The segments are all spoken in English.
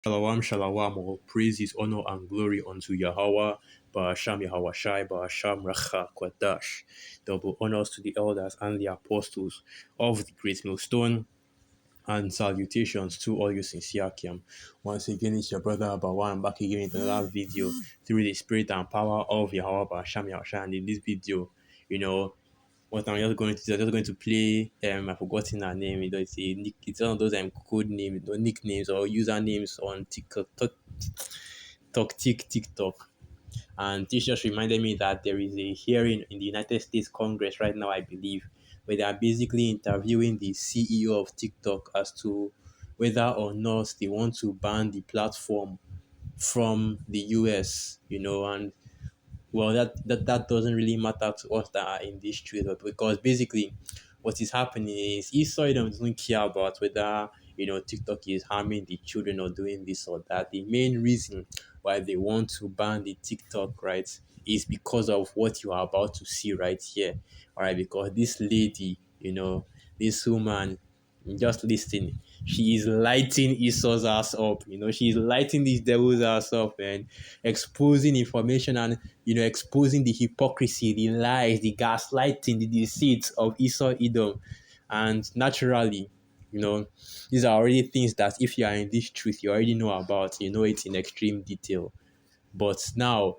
Shalawam, shalawam, all praises, honor, and glory unto Yahweh, Ba'asham Yahweh Shai, Ba'asham Racha Kwadash. Double honors to the elders and the apostles of the Great Millstone, and salutations to all you sincere Kiam. Once again, it's your brother Abawan back again with another video through the spirit and power of Yahweh Ba'asham Yahweh Shai. And in this video, you know, what I'm just going to play I've forgotten her name. It's one of those code names or nicknames or usernames on TikTok. And this just reminded me that there is a hearing in the United States Congress right now, I believe, where they are basically interviewing the CEO of TikTok as to whether or not they want to ban the platform from the US, and well, that doesn't really matter to us that are in this street, because basically what is happening is Esau doesn't care about whether TikTok is harming the children or doing this or that. The main reason why they want to ban the TikTok, right, is because of what you are about to see right here. All right, because this lady, this woman, just listen. She is lighting Esau's ass up. She is lighting this devil's ass up and exposing information and exposing the hypocrisy, the lies, the gaslighting, the deceit of Esau Edom. And naturally, these are already things that if you are in this truth, you already know about. You know it in extreme detail. But now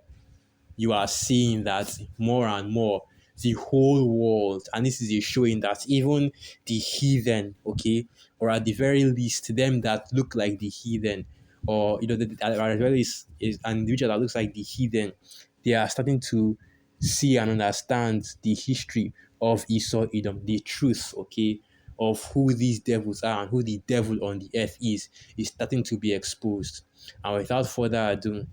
you are seeing that more and more the whole world, and this is a showing that even the heathen, okay, or at the very least them that look like the heathen, or at the very least is an individual that looks like the heathen, they are starting to see and understand the history of Esau Edom, the truth, okay, of who these devils are and who the devil on the earth is starting to be exposed. And without further ado,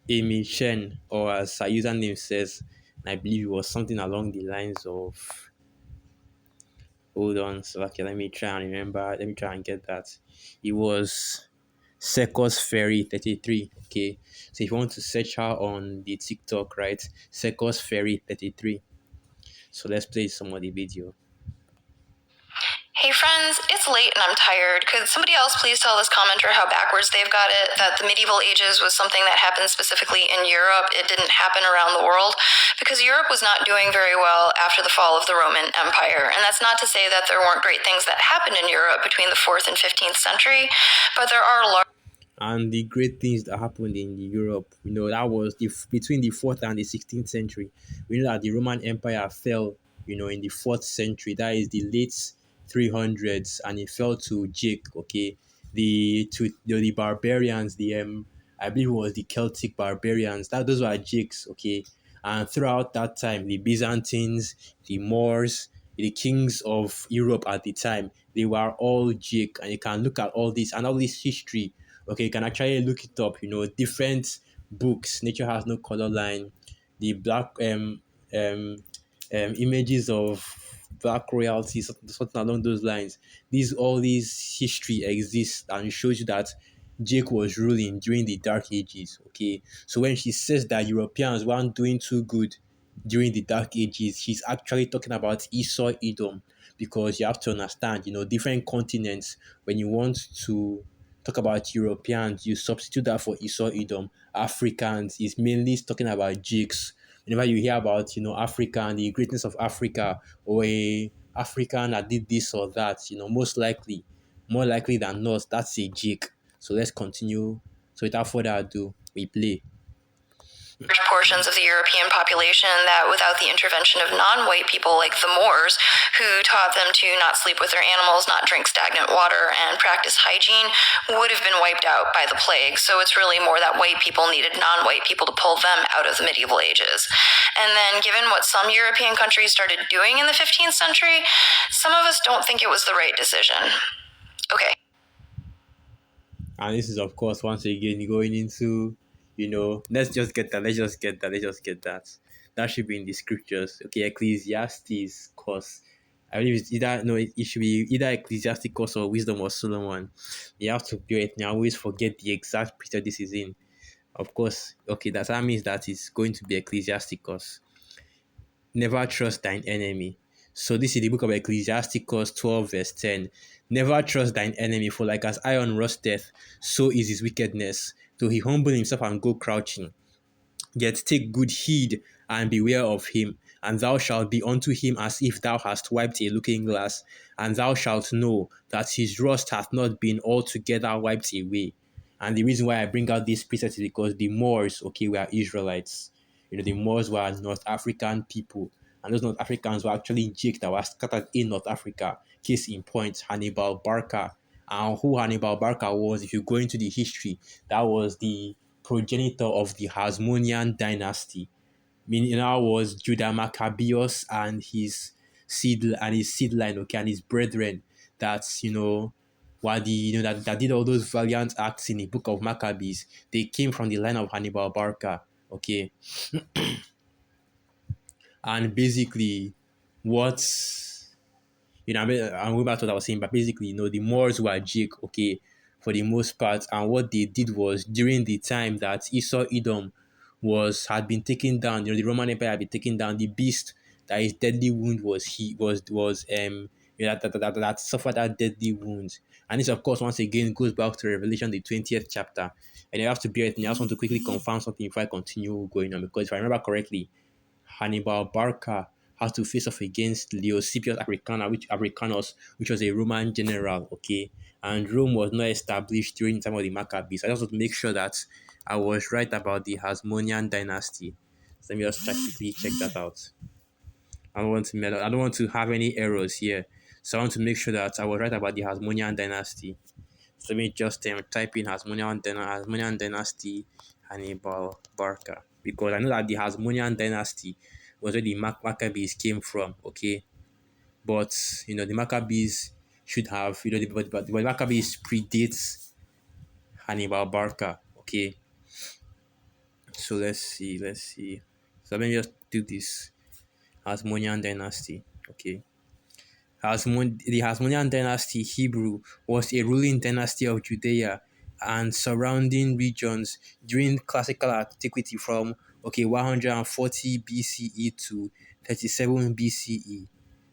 Amy Shen, or as her username says, and I believe it was something along the lines of, hold on, so okay, let me try and remember, let me try and get that. It was Secos Ferry 33. Okay, so if you want to search her on the TikTok, right, Secos Ferry 33. So let's play some of the video. Hey friends, it's late and I'm tired. Could somebody else please tell this commenter how backwards they've got it? That the medieval ages was something that happened specifically in Europe. It didn't happen around the world because Europe was not doing very well after the fall of the Roman Empire. And that's not to say that there weren't great things that happened in Europe between the 4th and 15th century, but there are large. And the great things that happened in Europe, that was between the 4th and the 16th century. We know that the Roman Empire fell, in the 4th century. That is the late 300s, and it fell to Jake. Okay, the barbarians, I believe it was the Celtic barbarians. Those were Jakes. Okay, and throughout that time, the Byzantines, the Moors, the kings of Europe at the time, they were all Jake. And you can look at all this and all this history. Okay, you can actually look it up. Different books. Nature Has No Color Line, the black images of black royalty, something along those lines. All these history exists, and it shows you that Jake was ruling during the Dark Ages. Okay, so when she says that Europeans weren't doing too good during the Dark Ages, she's actually talking about Esau Edom, because you have to understand, different continents. When you want to talk about Europeans, you substitute that for Esau Edom. Africans is mainly talking about Jakes. Whenever you hear about, Africa and the greatness of Africa, or a African that did this or that, more likely than not, that's a Jake. So let's continue. So without further ado, we play. Portions of the European population that, without the intervention of non-white people like the Moors, who taught them to not sleep with their animals, not drink stagnant water, and practice hygiene, would have been wiped out by the plague. So it's really more that white people needed non-white people to pull them out of the medieval ages. And then, given what some European countries started doing in the 15th century, some of us don't think it was the right decision. Okay. And this is, of course, once again going into, let's just get that. That should be in the scriptures. Okay, Ecclesiastes, course. I believe it's either, no, it should be either Ecclesiasticus or Wisdom of Solomon. You have to do it. And I always forget the exact picture this is in. Of course, okay, that means that it's going to be Ecclesiasticus. Never trust thine enemy. So this is the book of Ecclesiasticus 12 verse 10. Never trust thine enemy, for like as iron rusteth, so is his wickedness. Though he humble himself and go crouching, yet take good heed and beware of him, and thou shalt be unto him as if thou hast wiped a looking glass, and thou shalt know that his rust hath not been altogether wiped away. And the reason why I bring out this precept is because the Moors, okay, were Israelites. The Moors were North African people, and those North Africans were actually Jake that were scattered in North Africa. Case in point, Hannibal Barca. And who Hannibal Barca was, if you go into the history, that was the progenitor of the Hasmonean dynasty. Meaning that was Judah Maccabeus and his seed line, okay, and his brethren that were the that did all those valiant acts in the book of Maccabees. They came from the line of Hannibal Barca, okay. And basically what I'm going back to what I was saying, but basically, the Moors were Jake, okay, for the most part. And what they did was during the time that Esau Edom had been taken down, the Roman Empire had been taken down, the beast that his deadly wound that suffered that deadly wound. And this, of course, once again goes back to Revelation, the 20th chapter. And you have to bear it. And I just want to quickly confirm something before I continue going on, because if I remember correctly, Hannibal Barca had to face off against Leosipius Africanus, which was a Roman general, okay? And Rome was not established during the time of the Maccabees. I just want to make sure that I was right about the Hasmonean dynasty. So let me just quickly check that out. I don't want to have any errors here. So I want to make sure that I was right about the Hasmonean dynasty. So let me just type in Hasmonean dynasty Hannibal Barca, because I know that the Hasmonean dynasty was where the Maccabees came from, okay? But the Maccabees should have but the Maccabees predates Hannibal Barca, okay? So let's see. So let me just do this Hasmonean dynasty, okay? The Hasmonean dynasty Hebrew was a ruling dynasty of Judea and surrounding regions during classical antiquity from 140 BCE to 37 BCE.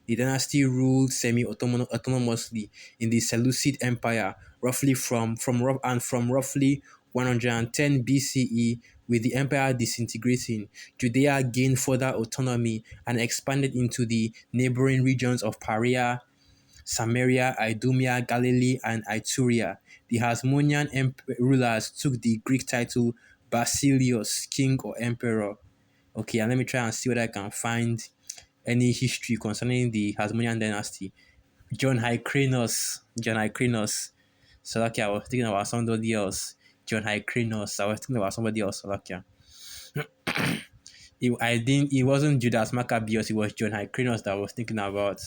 The dynasty ruled semi-autonomously in the Seleucid Empire, from roughly 110 BCE. With the empire disintegrating, Judea gained further autonomy and expanded into the neighboring regions of Perea, Samaria, Idumea, Galilee, and Iturea. The Hasmonean rulers took the Greek title Basileus, king or emperor. Okay, and let me try and see whether I can find any history concerning the Hasmonean dynasty. John Hyrcanus. So okay, I was thinking about somebody else. John Hyrcanus. I was thinking about somebody else. Okay. It wasn't Judas Maccabeus, it was John Hyrcanus that I was thinking about.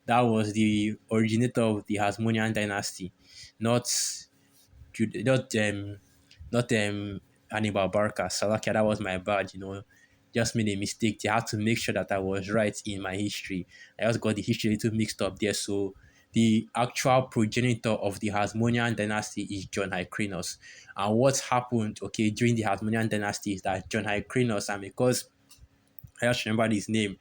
That was the originator of the Hasmonean dynasty, not not Hannibal Barca. Salakia, that was my bad, Just made a mistake. They had to make sure that I was right in my history. I just got the history a little mixed up there. So the actual progenitor of the Hasmonean dynasty is John Hyrcanus. And what happened, okay, during the Hasmonean dynasty is that John Hyrcanus, and because I just remembered his name,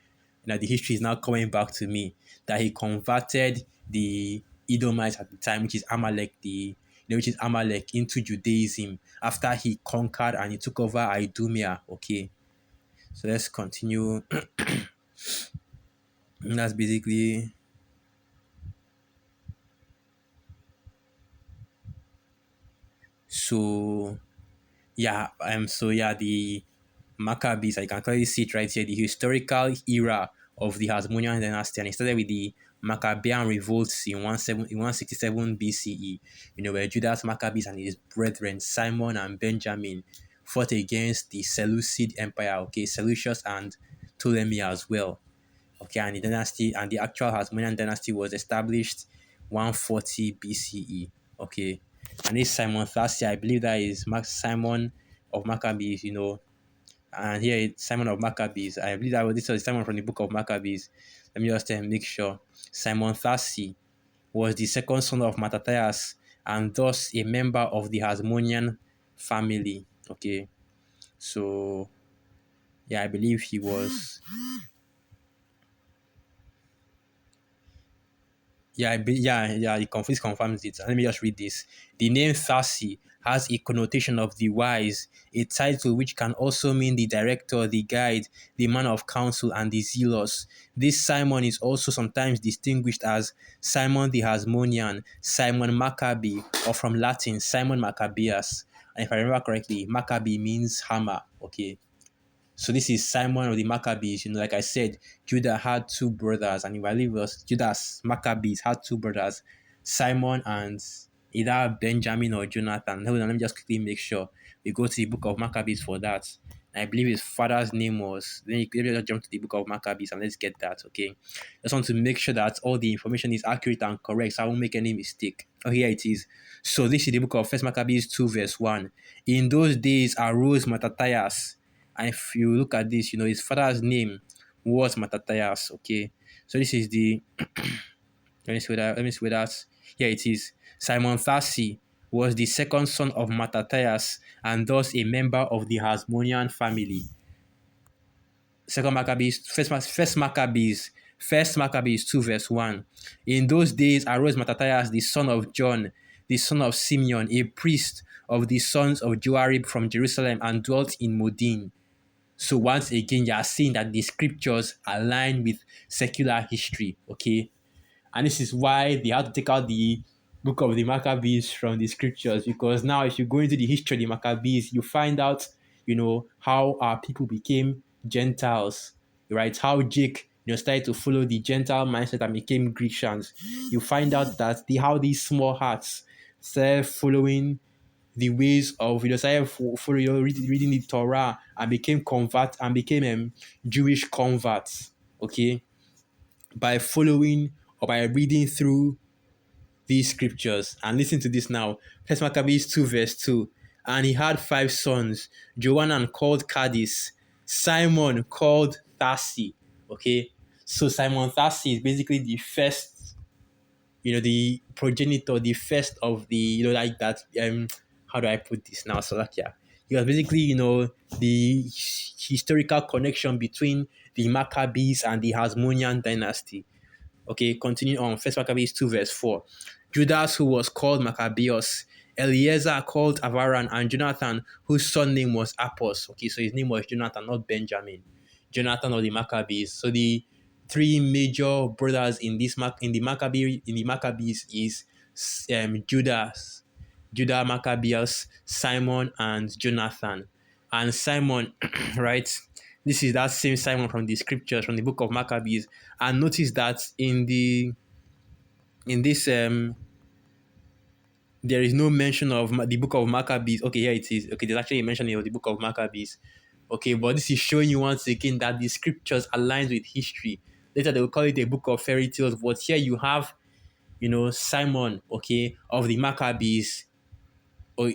the history is now coming back to me, that he converted the Edomites at the time, which is Amalek, into Judaism after he conquered and he took over Idumea. Okay, so let's continue. That's basically so. The Maccabees, I can clearly see it right here, the historical era of the Hasmonean dynasty, and it started with the Maccabean revolts in 167 BCE, where Judas Maccabees and his brethren, Simon and Benjamin, fought against the Seleucid Empire, okay, Seleucus and Ptolemy as well. Okay, and the actual Hasmonean dynasty was established 140 BCE. Okay, and this Simon Thasia, I believe that is Simon of Maccabees, and here it's Simon of Maccabees. I believe this was Simon from the book of Maccabees. Let me just make sure. Simon Thasi was the second son of Mattathias and thus a member of the Hasmonean family. Okay, so yeah, I believe he was. Yeah. This confirms it. Let me just read this. The name Thasi has a connotation of the wise, a title which can also mean the director, the guide, the man of counsel, and the zealous. This Simon is also sometimes distinguished as Simon the Hasmonean, Simon Maccabee, or from Latin Simon Maccabeus. And if I remember correctly, Maccabee means hammer. Okay, so this is Simon of the Maccabees. Like I said, Judah had two brothers, and if I believe it was Judas Maccabees had two brothers, Simon and either Benjamin or Jonathan. Hold on, let me just quickly make sure. We go to the book of Maccabees for that. I believe his father's name was. Then you just jump to the book of Maccabees and let's get that. Okay, just want to make sure that all the information is accurate and correct, so I won't make any mistake. Oh, here it is. So this is the book of First Maccabees 2 verse 1. In those days arose Mattathias, and if you look at this, his father's name was Mattathias. Okay, so this is the let me see that. Let me see that. Here it is. Simon Thasi was the second son of Mattathias and thus a member of the Hasmonean family. First Maccabees 2 verse 1. In those days arose Mattathias, the son of John, the son of Simeon, a priest of the sons of Joarib from Jerusalem, and dwelt in Modin. So once again, you are seeing that the scriptures align with secular history, okay? And this is why they had to take out the book of the Maccabees from the scriptures, because now if you go into the history of the Maccabees, you find out, how our people became Gentiles, right? How Jake, started to follow the Gentile mindset and became Grecians. You find out that how these small hearts started following the ways of started reading the Torah and became Jewish converts. Okay, by following or by reading through these scriptures. And listen to this now. First Maccabees 2 verse 2. And he had 5 sons. Johanan called Cadiz, Simon called Thasi. Okay, so Simon Thasi is basically the first, the progenitor, the first of the, like that. How do I put this now? So like, yeah, he was basically, the historical connection between the Maccabees and the Hasmonean dynasty. Okay, continuing on. First Maccabees 2 verse 4. Judas, who was called Maccabeus, Eliezer called Avaran, and Jonathan, whose son name was Apos. Okay, so his name was Jonathan, not Benjamin. Jonathan of the Maccabees. So the three major brothers in the Maccabees is Judah Maccabeus, Simon, and Jonathan. And Simon, right? This is that same Simon from the scriptures, from the book of Maccabees. And notice that in this there is no mention of the book of Maccabees. Okay, here it is. Okay, there's actually a mention of the book of Maccabees. Okay, but this is showing you once again that the scriptures aligns with history. Later they will call it a book of fairy tales, but here you have, Simon, okay, of the Maccabees, or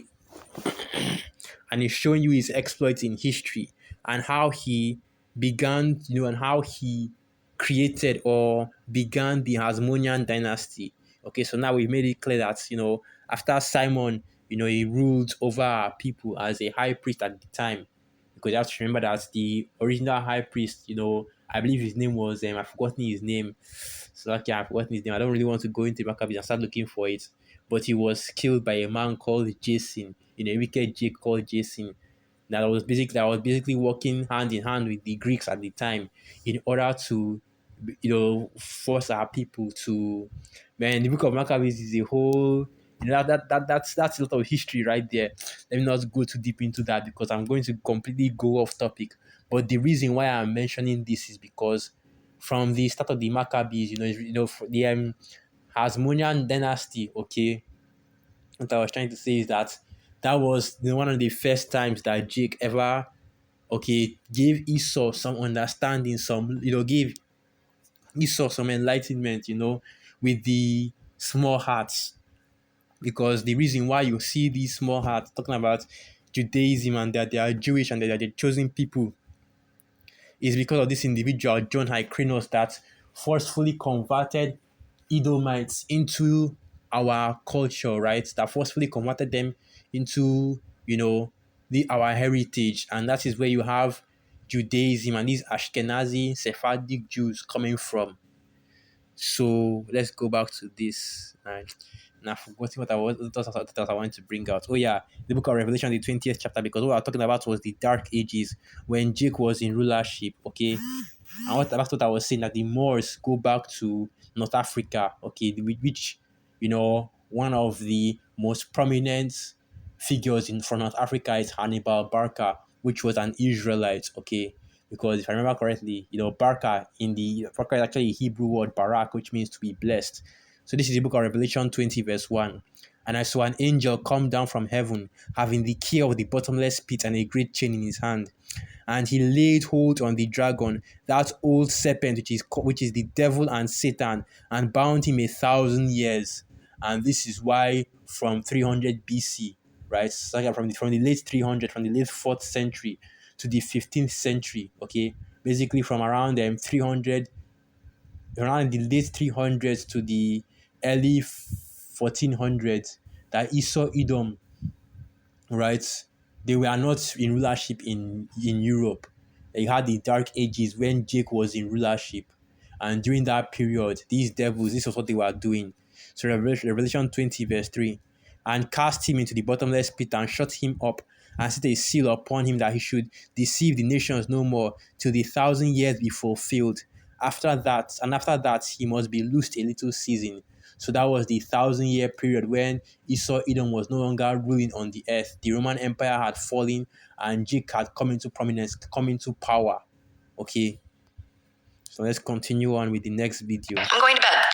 and he's showing you his exploits in history and how he began, and how he created or began the Hasmonean dynasty. Okay, so now we've made it clear that, after Simon, he ruled over our people as a high priest at the time. Because you have to remember that the original high priest, I believe his name was, I've forgotten his name. So, okay, I've forgotten his name. I don't really want to go into Maccabees and start looking for it. But he was killed by a man called Jason, a wicked Jake called Jason. That was basically working hand in hand with the Greeks at the time in order to, force our people to. Man, the book of Maccabees is a whole. That's a lot of history right there. Let me not go too deep into that because I'm going to completely go off topic. But the reason why I'm mentioning this is because from the start of the Maccabees, the Hasmonean dynasty. Okay, what I was trying to say is that was one of the first times that Jake ever, okay, gave Esau some understanding, gave Esau some enlightenment, with the small hearts. Because the reason why you see these small hearts talking about Judaism and that they are Jewish and that they are the chosen people is because of this individual, John Hyrcanus, that forcefully converted Edomites into our culture, right? That forcefully converted them into, our heritage. And that is where you have Judaism and these Ashkenazi Sephardic Jews coming from. So let's go back to this. And I've forgotten what I wanted to bring out. Oh yeah, the book of Revelation, the 20th chapter, because what I was talking about was the dark ages when Jake was in rulership. Okay, and that's what I was saying, that the Moors go back to North Africa. Okay, which one of the most prominent figures in from North Africa is Hannibal Barca, which was an Israelite. Okay, because if I remember correctly, Barca is actually a Hebrew word barak, which means to be blessed. So this is the book of Revelation 20, verse 1. And I saw an angel come down from heaven, having the key of the bottomless pit and a great chain in his hand. And he laid hold on the dragon, that old serpent, which is the devil and Satan, and bound him 1,000 years. And this is why from 300 BC, right? So from the late 300, from the late 4th century to the 15th century, okay, basically from around 300, around the late 300s to the early 1400s, that Esau Edom, right? They were not in rulership in Europe. You had the Dark Ages when Jake was in rulership, and during that period, these devils, this was what they were doing. So Revelation 20, verse 3, and cast him into the bottomless pit and shut him up and set a seal upon him that he should deceive the nations no more till the 1,000 years be fulfilled. After that, he must be loosed a little season. So that was the 1,000 year period when Esau Edom was no longer ruling on the earth. The Roman Empire had fallen and Jake had come into prominence, come into power. Okay, so let's continue on with the next video. I'm going to bed.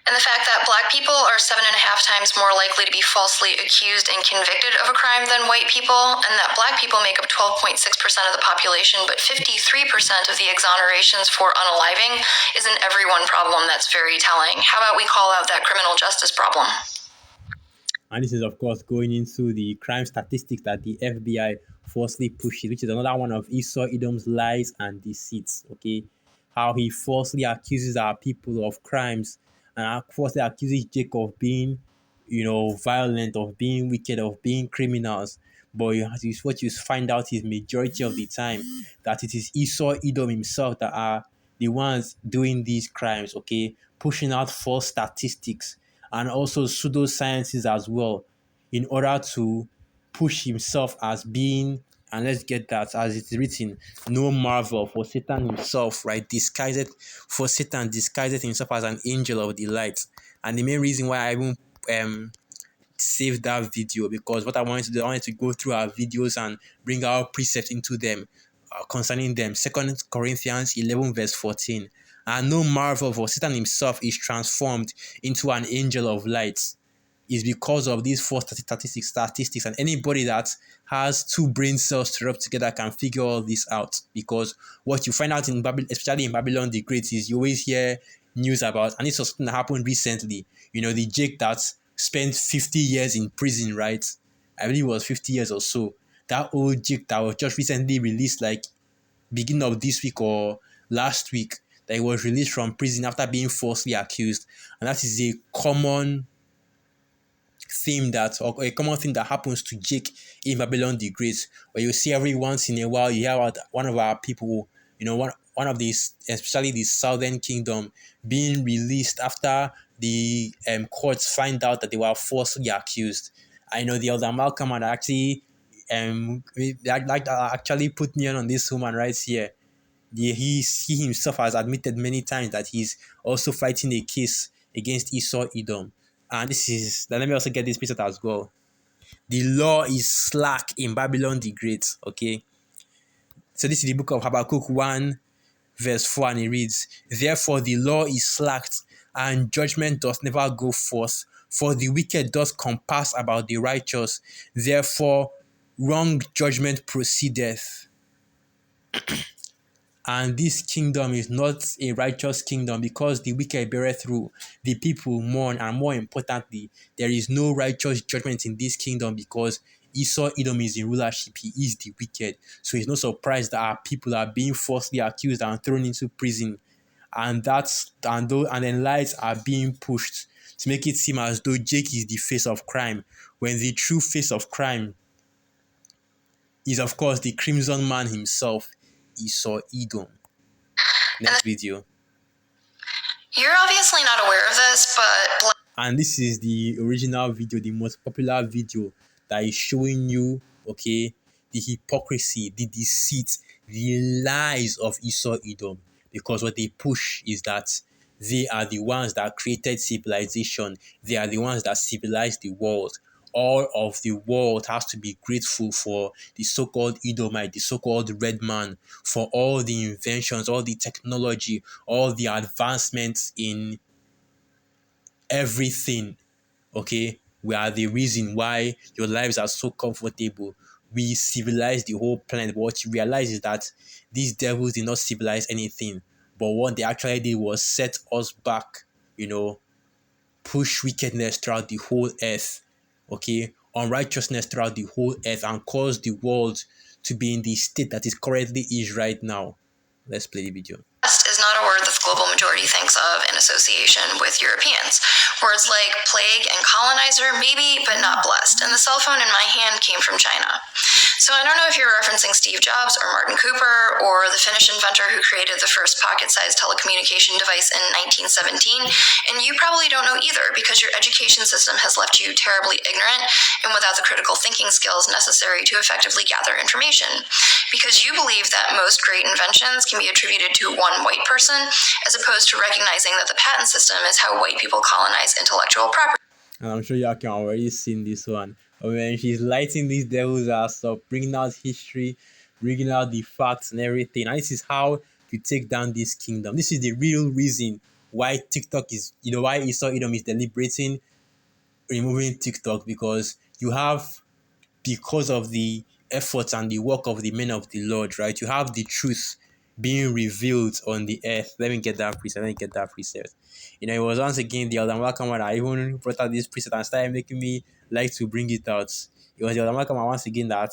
And the fact that black people are 7.5 times more likely to be falsely accused and convicted of a crime than white people, and that black people make up 12.6% of the population, but 53% of the exonerations for unaliving is an everyone problem that's very telling. How about we call out that criminal justice problem? And this is, of course, going into the crime statistics that the FBI falsely pushes, which is another one of Esau Edom's lies and deceits. Okay, how he falsely accuses our people of crimes and falsely accuses Jake of being, violent, of being wicked, of being criminals. But what you find out is majority of the time that it is Esau Edom himself that are the ones doing these crimes. Okay, pushing out false statistics and also pseudosciences as well, in order to push himself as being, and let's get that, as it's written, no marvel, for Satan himself, right, disguised himself as an angel of the light. And the main reason why I even saved that video, because what I wanted to do, I wanted to go through our videos and bring our precepts into them concerning them. 2 Corinthians 11, verse 14. And no marvel, for Satan himself is transformed into an angel of light. Is because of these four statistics, and anybody that has two brain cells to rub together can figure all this out. Because what you find out in Babylon, especially in Babylon the Great, is you always hear news about, and this was something that happened recently. The Jake that spent 50 years in prison, right? I believe it was 50 years or so. That old Jake that was just recently released, like beginning of this week or last week, that he was released from prison after being falsely accused. And that is a common theme or a common thing that happens to Jake in Babylon the Great, where you see every once in a while you hear about one of our people, one of these, especially the Southern Kingdom, being released after the courts find out that they were falsely accused. I know the elder Malcolm had actually actually put me on this woman right here. He himself has admitted many times that he's also fighting a case against Esau Edom. And let me also get this piece out as well. The law is slack in Babylon the Great. Okay. So this is the book of Habakkuk 1, verse 4, and it reads, Therefore the law is slacked, and judgment doth never go forth, for the wicked doth compass about the righteous, therefore wrong judgment proceedeth. And this kingdom is not a righteous kingdom, because the wicked beareth rule, the people mourn, and more importantly, there is no righteous judgment in this kingdom, because Esau Edom is in rulership. He is the wicked. So it's no surprise that our people are being falsely accused and thrown into prison. And then lies are being pushed to make it seem as though Jake is the face of crime, when the true face of crime is, of course, the Crimson Man himself, Esau Edom. Next video. You're obviously not aware of this, but And this is the original video, the most popular video that is showing you, okay, the hypocrisy, the deceit, the lies of Esau Edom. Because what they push is that they are the ones that created civilization. They are the ones that civilized the world. All of the world has to be grateful for the so-called Edomite, the so-called red man, for all the inventions, all the technology, all the advancements in everything. Okay, we are the reason why your lives are so comfortable. We civilize the whole planet, but what you realize is that these devils did not civilize anything, but what they actually did was set us back, push wickedness throughout the whole earth, okay, unrighteousness throughout the whole earth, and cause the world to be in the state that it currently is right now. Let's play the video. Is not a word that the global majority thinks of in association with Europeans. Words like plague and colonizer, maybe, but not blessed. And the cell phone in my hand came from China. So I don't know if you're referencing Steve Jobs or Martin Cooper or the Finnish inventor who created the first pocket-sized telecommunication device in 1917, and you probably don't know either because your education system has left you terribly ignorant and without the critical thinking skills necessary to effectively gather information. Because you believe that most great inventions can be attributed to one white person, as opposed to recognizing that the patent system is how white people colonize intellectual property. And I'm sure you can already seen this one. When she's lighting these devils ass up, bringing out history, bringing out the facts and everything. And this is how you take down this kingdom. This is the real reason why TikTok is, why Esau Edom is deliberating removing TikTok, because you have, because of the efforts and the work of the men of the Lord, right? You have the truth being revealed on the earth. Let me get that precept. It was once again the Aldan Wakama that even brought out this precept and started making me like to bring it out. It was the Aldan Wakama once again that,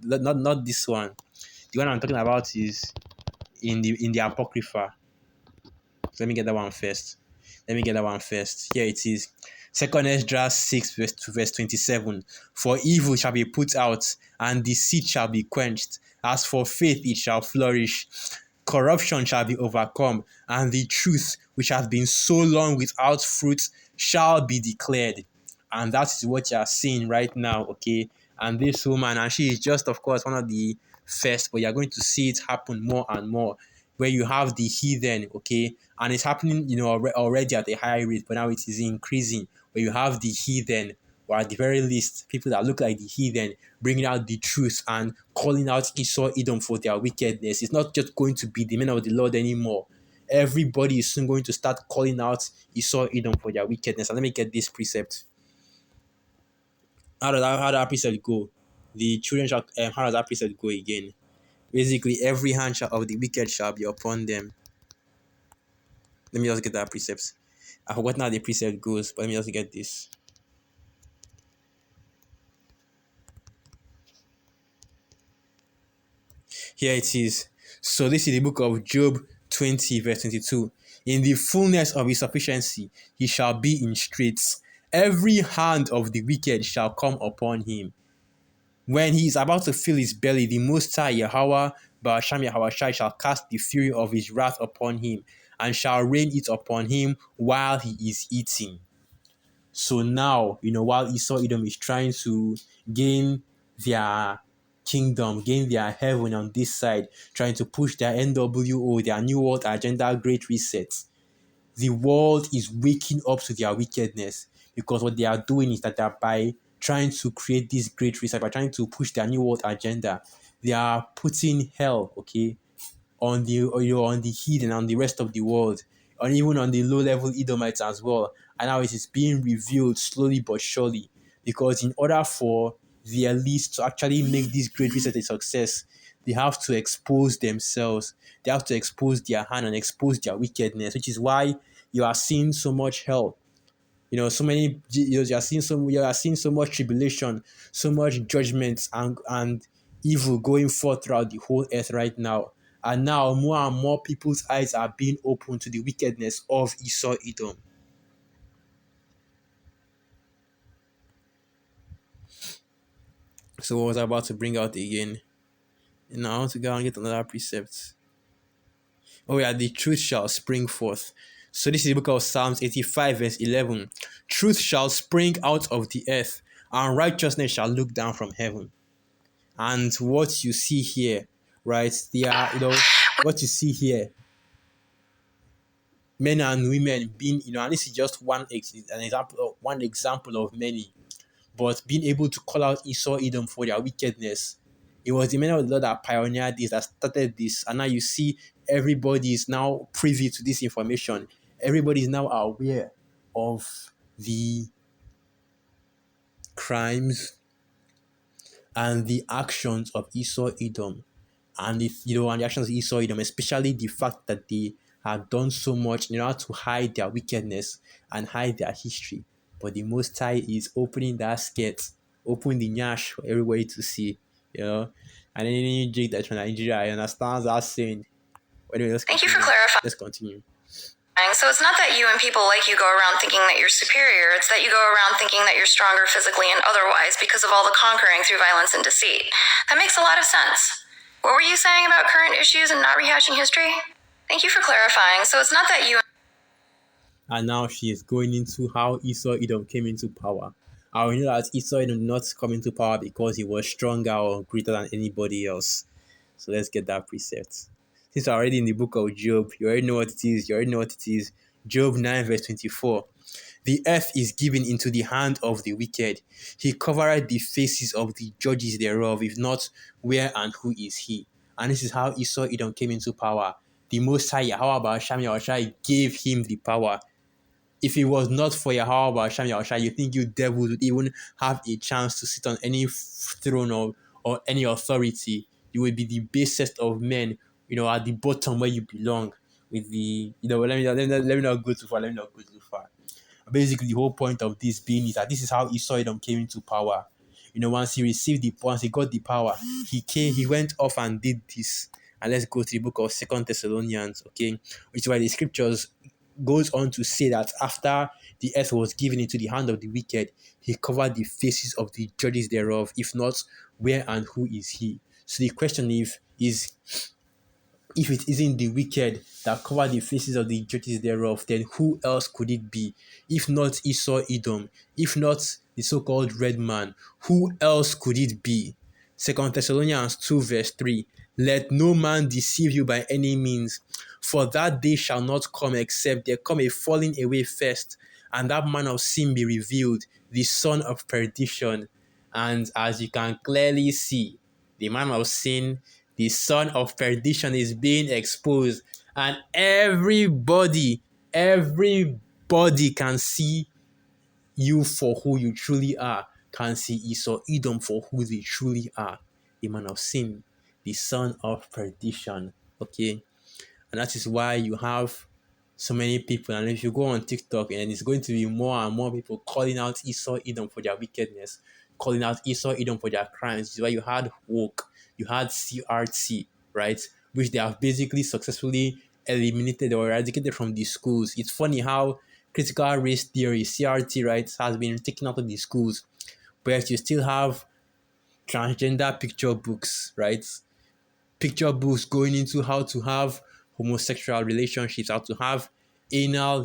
not this one. The one I'm talking about is in the Apocrypha. So let me get that one first. Here it is. Second Esdras 6 verse 27. For evil shall be put out, and deceit shall be quenched. As for faith, it shall flourish. Corruption shall be overcome, and the truth, which has been so long without fruit, shall be declared. And that is what you are seeing right now, okay? And this woman, and she is just, of course, one of the first, but you're going to see it happen more and more, where you have the heathen, okay? And it's happening, already at a high rate, but now it is increasing, where you have the heathen, or at the very least, people that look like the heathen, bringing out the truth and calling out Esau Edom for their wickedness. It's not just going to be the men of the Lord anymore. Everybody is soon going to start calling out Esau Edom for their wickedness. And let me get this precept. How does that precept go? The children shall. How does that precept go again? Basically, every hand of the wicked shall be upon them. Let me just get that precept. I forgot how the precept goes, but let me just get this. Here it is. So this is the book of Job 20 verse 22. In the fullness of his sufficiency, he shall be in straits. Every hand of the wicked shall come upon him. When he is about to fill his belly, the Most High Yahweh Ba'asham Yahawashi shall cast the fury of his wrath upon him, and shall rain it upon him while he is eating. So now, while Esau Edom is trying to gain their kingdom, gain their heaven on this side, trying to push their NWO, their New World Agenda, Great Reset, the world is waking up to their wickedness, because what they are doing is that they're by trying to create this Great Reset, by trying to push their New World Agenda, they are putting hell, okay, on the heathen and the rest of the world, and even on the low-level Edomites as well. And now it is being revealed slowly but surely, because in order for the elites to actually make this Great Reset a success, they have to expose themselves. They have to expose their hand and expose their wickedness, which is why you are seeing so much hell. You are seeing so much tribulation, so much judgment and evil going forth throughout the whole earth right now. And now more and more people's eyes are being opened to the wickedness of Esau Edom. So what was I about to bring out again? And I want to go and get another precept. Oh yeah, the truth shall spring forth. So this is the book of Psalms 85 verse 11. Truth shall spring out of the earth, and righteousness shall look down from heaven. And what you see here, right? They are, what you see here, men and women being, and this is just one example of many, but being able to call out Esau, Edom for their wickedness. It was the men of the Lord that pioneered this, that started this, and now you see everybody is now privy to this information. Everybody is now aware of the crimes and the actions of Esau, Edom, and and the actions of Esau, Edom, especially the fact that they have done so much in order to hide their wickedness and hide their history. But the Most High is opening that skirt, open the nyash for everybody to see, And then any jig that's from Nigeria, I understand that saying. Anyway, Thank you for clarifying. Let's continue. So it's not that you and people like you go around thinking that you're superior, it's that you go around thinking that you're stronger physically and otherwise because of all the conquering through violence and deceit. That makes a lot of sense. What were you saying about current issues and not rehashing history? Thank you for clarifying. So it's not that you... And now she is going into how Esau Edom came into power. And we know that Esau Edom did not come into power because he was stronger or greater than anybody else. So let's get that precept. Since we're already in the book of Job, you already know what it is. Job 9 verse 24. The earth is given into the hand of the wicked. He covered the faces of the judges thereof. If not, where and who is he? And this is how Esau Edom came into power. The Most High Yahweh Hashem Yahushai gave him the power. If it was not for Yahweh Hashem Yahushai, you think you devils would even have a chance to sit on any throne or any authority? You would be the basest of men, at the bottom where you belong. With the, let me not go too far. Basically, the whole point of this being is that this is how Esau Edom came into power. Once he got the power, he went off and did this. And let's go to the book of 2 Thessalonians, okay? Which is why the scriptures goes on to say that after the earth was given into the hand of the wicked, he covered the faces of the judges thereof. If not, where and who is he? So the question is if it isn't the wicked that covered the faces of the judges thereof, then who else could it be? If not Esau Edom, if not the so-called red man, who else could it be? 2 Thessalonians 2 verse 3. Let no man deceive you by any means, for that day shall not come except there come a falling away first, and that man of sin be revealed, the son of perdition. And as you can clearly see, the man of sin, the son of perdition, is being exposed, and everybody can see you for who you truly are, can see Esau Edom for who they truly are. The man of sin, the son of perdition. Okay, and that is why you have so many people. And if you go on TikTok, and it's going to be more and more people calling out Esau Edom for their wickedness, calling out Esau Edom for their crimes. This is why you had woke, you had CRT, right, which they have basically successfully eliminated or eradicated from the schools. It's funny how critical race theory, CRT, right, has been taken out of the schools, but you still have transgender picture books, right? Picture books going into how to have homosexual relationships, how to have anal,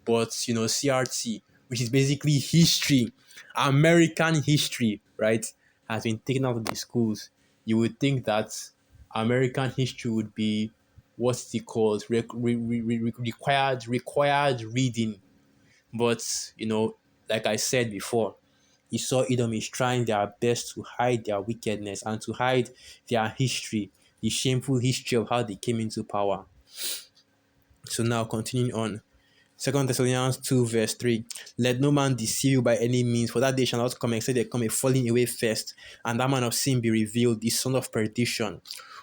but CRT, which is basically history, American history, right, has been taken out of the schools. You would think that American history would be what's it called, required reading, but like I said before, Esau Edom is trying their best to hide their wickedness and to hide their history, the shameful history of how they came into power. So now continuing on. 2 Thessalonians 2 verse 3. Let no man deceive you by any means, for that day shall not come except there come a falling away first, and that man of sin be revealed, the son of perdition,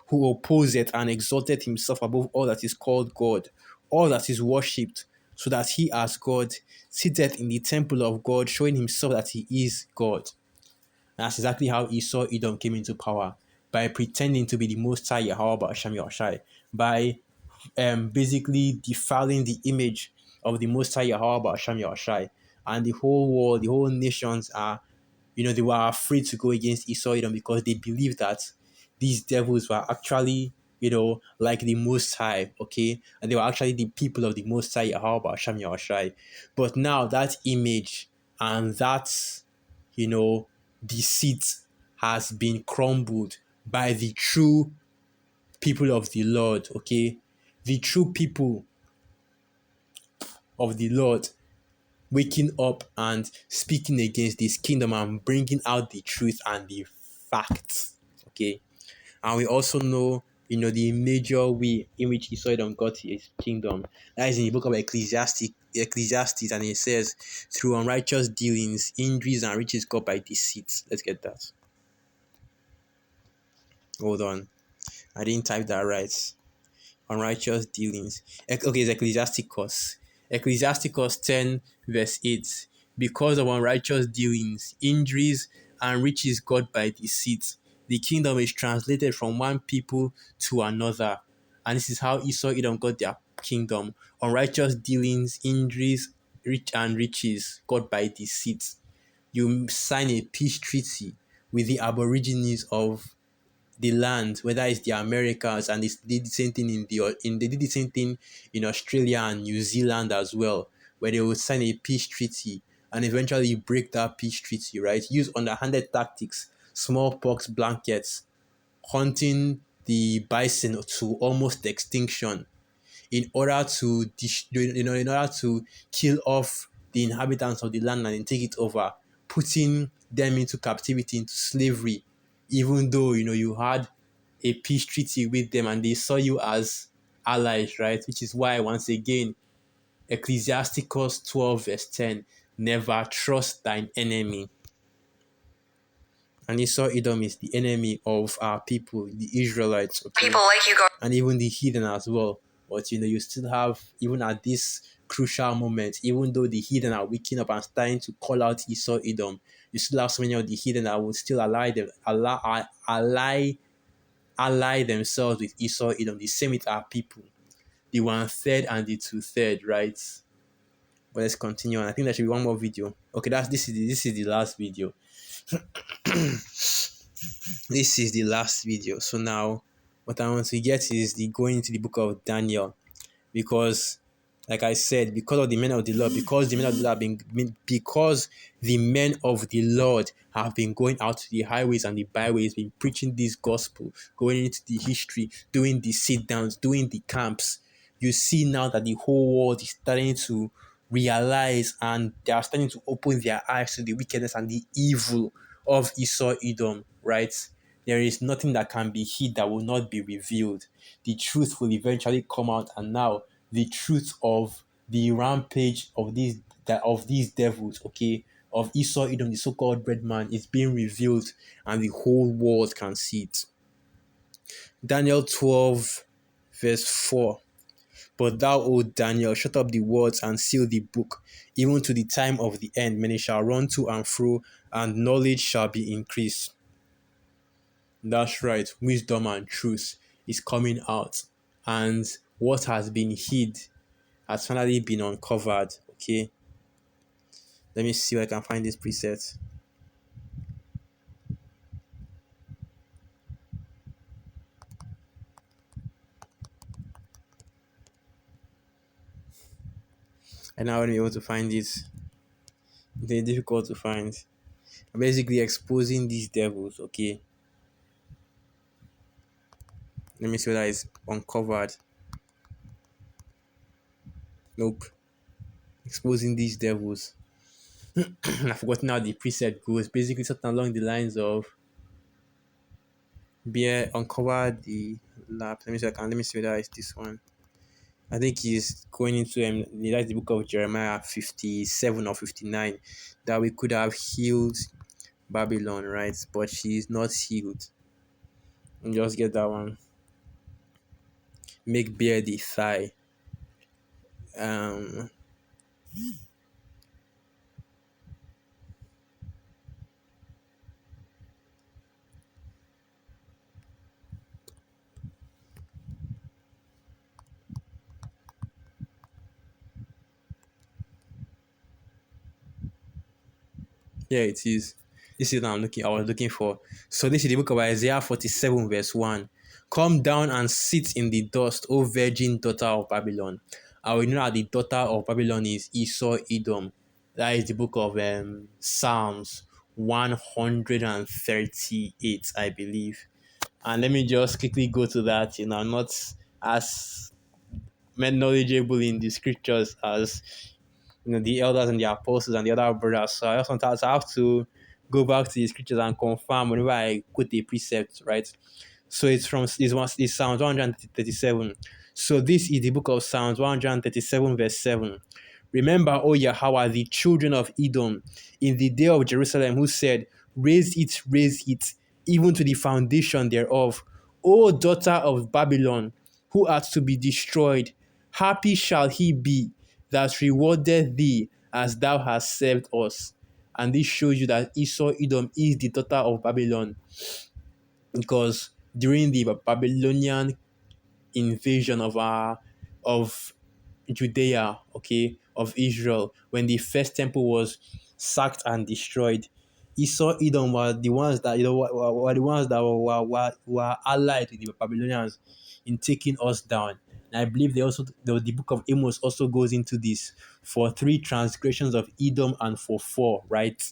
who opposeth and exalted himself above all that is called God, all that is worshipped, so that he as God sitteth in the temple of God, showing himself that he is God. And that's exactly how Esau Edom came into power, by pretending to be the Most High Yahweh Hashem Yahushai, by basically defiling the image of the Most High Yahweh Hashem Yahushai. And the whole world, the whole nations are, they were afraid to go against Esau Edom because they believed that these devils were actually like the Most High, okay? And they were actually the people of the Most High, Yahweh Hashem Yahushai. But now that image and that, deceit has been crumbled by the true people of the Lord, okay? The true people of the Lord waking up and speaking against this kingdom and bringing out the truth and the facts, okay? And we also know, the major way in which Esau got his kingdom. That is in the book of Ecclesiastes, and it says, through unrighteous dealings, injuries and riches got by deceit. Let's get that. Hold on. I didn't type that right. Unrighteous dealings. Okay, it's Ecclesiasticus. Ecclesiasticus 10, verse 8. Because of unrighteous dealings, injuries, and riches got by deceit, the kingdom is translated from one people to another. And this is how Esau Edom got their kingdom. Unrighteous dealings, injuries, and riches got by deceit. You sign a peace treaty with the Aborigines of the land, whether it's the Americas, and they did the same thing they did the same thing in Australia and New Zealand as well, where they would sign a peace treaty and eventually break that peace treaty, right? Use underhanded tactics, smallpox blankets, hunting the bison to almost extinction, in order to in order to kill off the inhabitants of the land and then take it over, putting them into captivity, into slavery, even though you had a peace treaty with them and they saw you as allies, right? Which is why, once again, Ecclesiasticus 12 verse 10, never trust thine enemy. And Esau Edom is the enemy of our people, the Israelites. Okay? People like you go. And even the heathen as well. But you still have, even at this crucial moment, even though the heathen are waking up and starting to call out Esau Edom, you still have so many of the heathen that will still ally themselves with Esau Edom. The same with our people, the 1/3 and the 2/3, right? But let's continue on. I think there should be one more video. Okay, this is the last video. This is the last video. So now what I want to get is the going into the book of Daniel, because like I said, because of the men of the Lord, because the men of the Lord have been going out to the highways and the byways, been preaching this gospel, going into the history, doing the sit downs, doing the camps. You see now that the whole world is starting to realize, and they are starting to open their eyes to the wickedness and the evil of Esau Edom, right? There is nothing that can be hid that will not be revealed. The truth will eventually come out, and now the truth of the rampage of these devils, okay, of Esau Edom, the so-called bread man, is being revealed, and the whole world can see it. Daniel 12, verse 4. But thou, O Daniel, shut up the words and seal the book, even to the time of the end. Many shall run to and fro, and knowledge shall be increased. That's right, wisdom and truth is coming out, and what has been hid has finally been uncovered. Okay, let me see if I can find this preset. And now I won't be able to find this. They're difficult to find. I'm basically exposing these devils. Okay, let me see whether it's uncovered. Nope. Exposing these devils. I've forgotten how the preset goes. Basically something along the lines of uncover the lap. Let me see whether it's this one. I think he's going into that's the book of Jeremiah 57 or 59, that we could have healed Babylon, right? But she is not healed. And just get that one. Make bare the thigh. Here it is. This is what I was looking for. So this is the book of Isaiah 47 verse 1. Come down and sit in the dust, O virgin daughter of Babylon. And we know that the daughter of Babylon is Esau Edom. That is the book of Psalms 138, I believe. And let me just quickly go to that. I'm not as knowledgeable in the scriptures as the elders and the apostles and the other brothers. So I just sometimes have to go back to the scriptures and confirm whenever I quote a precept, right? So it's Psalms 137. So this is the book of Psalms 137, verse 7. Remember, O Yahweh, the children of Edom, in the day of Jerusalem, who said, raise it, even to the foundation thereof. O daughter of Babylon, who art to be destroyed, happy shall he be that rewarded thee as thou hast served us. And this shows you that Esau Edom is the daughter of Babylon, because during the Babylonian invasion of Judea, okay, of Israel, when the first temple was sacked and destroyed, Esau Edom were the ones that were the ones that were allied with the Babylonians in taking us down. And I believe the book of Amos also goes into this, for 3 transgressions of Edom and for 4, right?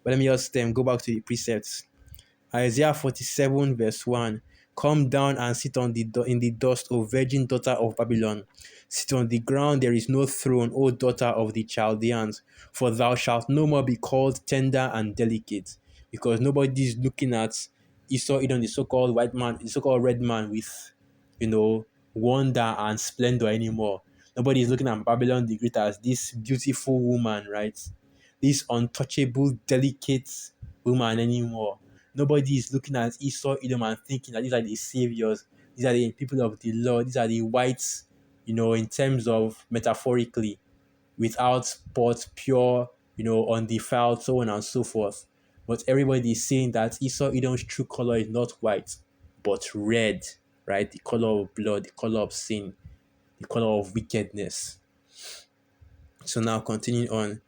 But let me just go back to the precepts. Isaiah 47, verse 1. Come down and sit in the dust, O virgin daughter of Babylon. Sit on the ground, there is no throne, O daughter of the Chaldeans. For thou shalt no more be called tender and delicate, because nobody is looking at Esau Edom, the so-called white man, the so-called red man, with, wonder and splendor anymore. Nobody is looking at Babylon the Great as this beautiful woman, right? This untouchable, delicate woman anymore. Nobody is looking at Esau Edom and thinking that these are the saviors, these are the people of the Lord, these are the whites, in terms of metaphorically, without spot, pure, undefiled, so on and so forth. But everybody is saying that Esau Edom's true color is not white, but red, right? The color of blood, the color of sin, the color of wickedness. So now continuing on.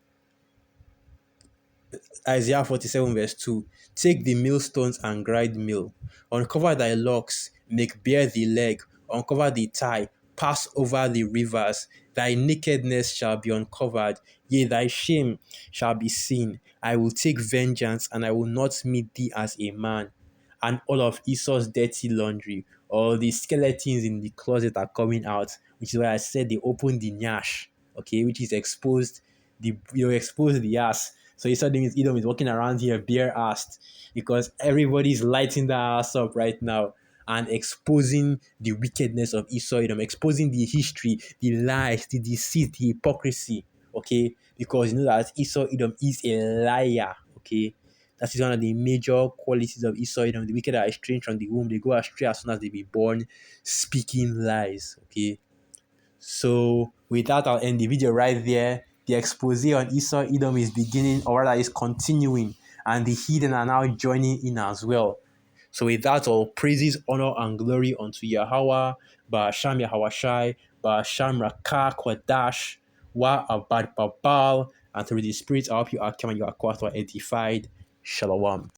Isaiah 47, verse 2. Take the millstones and grind meal. Uncover thy locks, make bare the leg, uncover the thigh, pass over the rivers. Thy nakedness shall be uncovered, yea, thy shame shall be seen. I will take vengeance, and I will not meet thee as a man. And all of Esau's dirty laundry, all the skeletons in the closet are coming out, which is why I said they opened the nyash, okay, which is exposed, expose the ass. So Esau Edom is walking around here bare-assed, because everybody's lighting their ass up right now and exposing the wickedness of Esau Edom, exposing the history, the lies, the deceit, the hypocrisy, okay? Because you know that Esau Edom is a liar, okay? That is one of the major qualities of Esau Edom. The wicked are estranged from the womb. They go astray as soon as they be born, speaking lies, okay? So with that, I'll end the video right there. The expose on Esau Edom is beginning, or rather is continuing, and the hidden are now joining in as well. So with that, all praises, honor, and glory unto Yahweh, Ba'asham Yahawashai, Ba'asham Rakah Kwadash, Wa Abad Babal, and through the Spirit, I hope you are come and you are quite edified. Shalom.